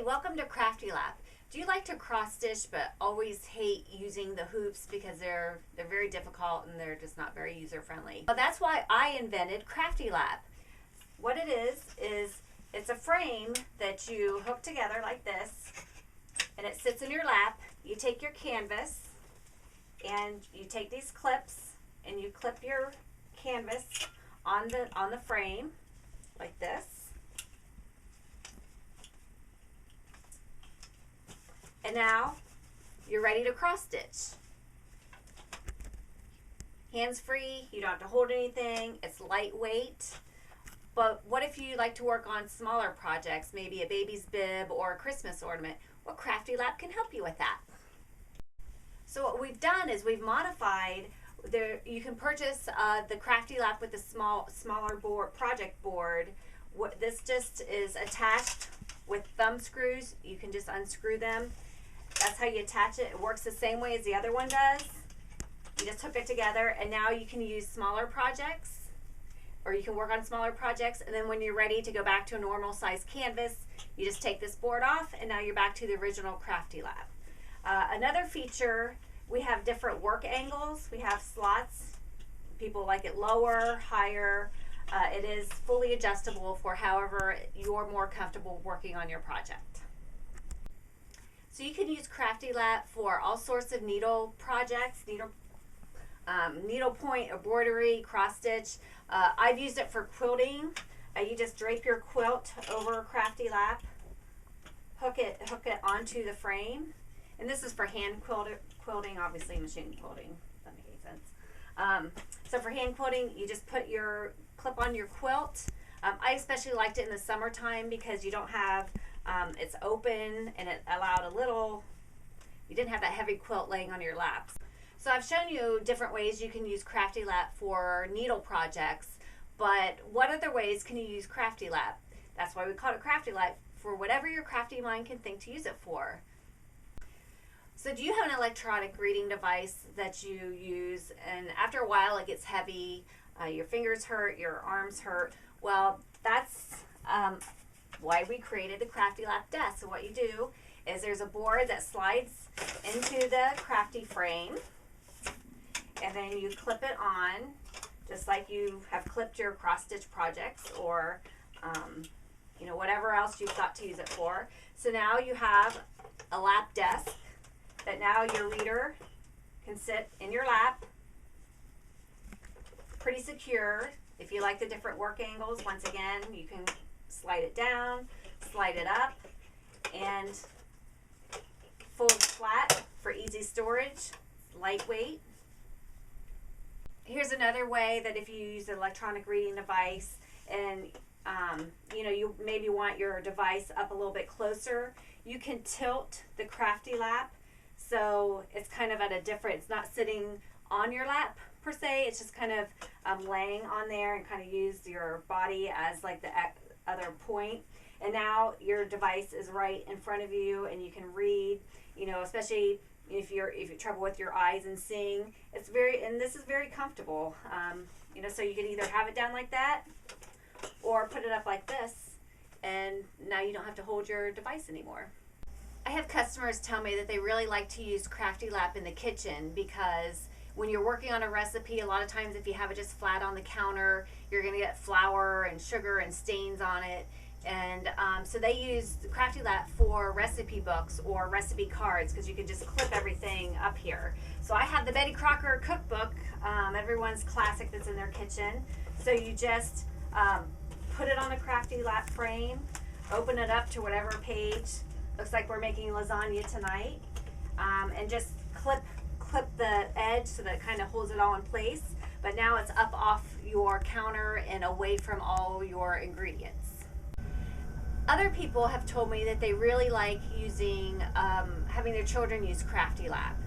Welcome to Crafty Lap. Do you like to cross stitch but always hate using the hoops because they're very difficult and they're just not very user friendly? Well, that's why I invented Crafty Lap. What it is it's a frame that you hook together like this, and it sits in your lap. You take your canvas and you take these clips and you clip your canvas on the frame like this. And now you're ready to cross stitch. Hands free, you don't have to hold anything, it's lightweight. But what if you like to work on smaller projects, maybe a baby's bib or a Christmas ornament? Well, Crafty Lap can help you with that. So what we've done is we've modified, you can purchase the Crafty Lap with the smaller board, project board. This just is attached with thumb screws. You can just unscrew them. That's how you attach it. It works the same way as the other one does. You just hook it together, and now you can use smaller projects, or you can work on smaller projects, and then when you're ready to go back to a normal size canvas, you just take this board off, and now you're back to the original Crafty Lap. Another feature, we have different work angles. We have slots. People like it lower, higher. It is fully adjustable for however you're more comfortable working on your project. So you can use Crafty Lap for all sorts of needle projects, needle point, embroidery, cross stitch. I've used it for quilting. You just drape your quilt over Crafty Lap, hook it onto the frame, and this is for hand quilting, obviously machine quilting. That makes sense. So for hand quilting, you just put your clip on your quilt. I especially liked it in the summertime because you don't have it's open, and it allowed you didn't have that heavy quilt laying on your laps. So I've shown you different ways you can use Crafty Lap for needle projects, but what other ways can you use Crafty Lap? That's why we call it Crafty Lap, for whatever your crafty mind can think to use it for. So do you have an electronic reading device that you use, and after a while it gets heavy, your fingers hurt, your arms hurt? Well, that's why we created the Crafty Lap desk. So what you do is there's a board that slides into the crafty frame, and then you clip it on just like you have clipped your cross stitch projects, or whatever else you've got to use it for. So now you have a lap desk that now your reader can sit in your lap, pretty secure. If you like the different work angles, once again, you can slide it down, slide it up, and fold flat for easy storage, lightweight. Here's another way that if you use an electronic reading device and you maybe want your device up a little bit closer, you can tilt the Crafty Lap so it's kind of at a different, it's not sitting on your lap per se, it's just kind of laying on there, and kind of use your body as like the other point. And now your device is right in front of you, and you can read, especially if you're trouble with your eyes and seeing. This is very comfortable. So you can either have it down like that or put it up like this, and now you don't have to hold your device anymore. I have customers tell me that they really like to use Crafty Lap in the kitchen because when you're working on a recipe, a lot of times if you have it just flat on the counter, you're going to get flour and sugar and stains on it. And so they use the Crafty Lap for recipe books or recipe cards because you can just clip everything up here. So I have the Betty Crocker cookbook, everyone's classic that's in their kitchen. So you just put it on the Crafty Lap frame, open it up to whatever page. Looks like we're making lasagna tonight, and just clip the edge so that it kind of holds it all in place. But now it's up off your counter and away from all your ingredients. Other people have told me that they really like using, having their children use Crafty Lap.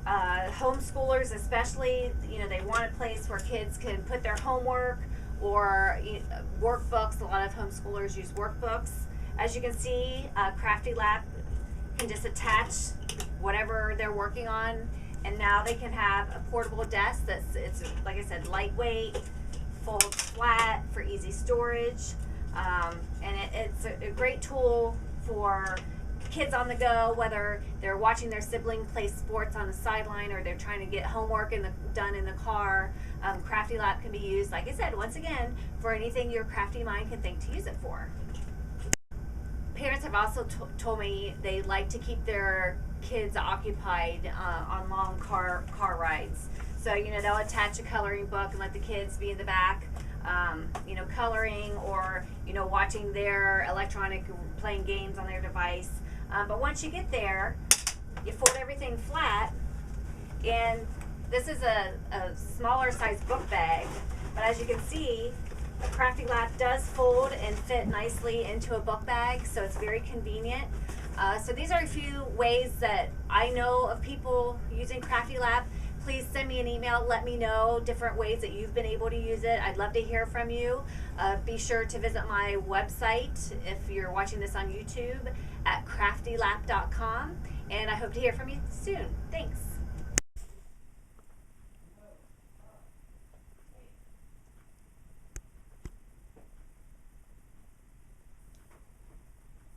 Homeschoolers especially, they want a place where kids can put their homework or workbooks. A lot of homeschoolers use workbooks. As you can see, Crafty Lap can just attach whatever they're working on, and now they can have a portable desk it's like I said, lightweight, folds flat for easy storage. And it's a great tool for kids on the go, whether they're watching their sibling play sports on the sideline or they're trying to get homework done in the car. Crafty Lap can be used, like I said, once again, for anything your crafty mind can think to use it for. Parents have also told me they like to keep their kids occupied on long car rides. So, they'll attach a coloring book and let the kids be in the back, coloring or, watching their electronic, playing games on their device. But once you get there, you fold everything flat, and this is a smaller size book bag, but as you can see, the Crafty Lap does fold and fit nicely into a book bag, so it's very convenient. So these are a few ways that I know of people using Crafty Lap. Please send me an email, let me know different ways that you've been able to use it. I'd love to hear from you. Be sure to visit my website if you're watching this on YouTube at craftylap.com, and I hope to hear from you soon. Thanks.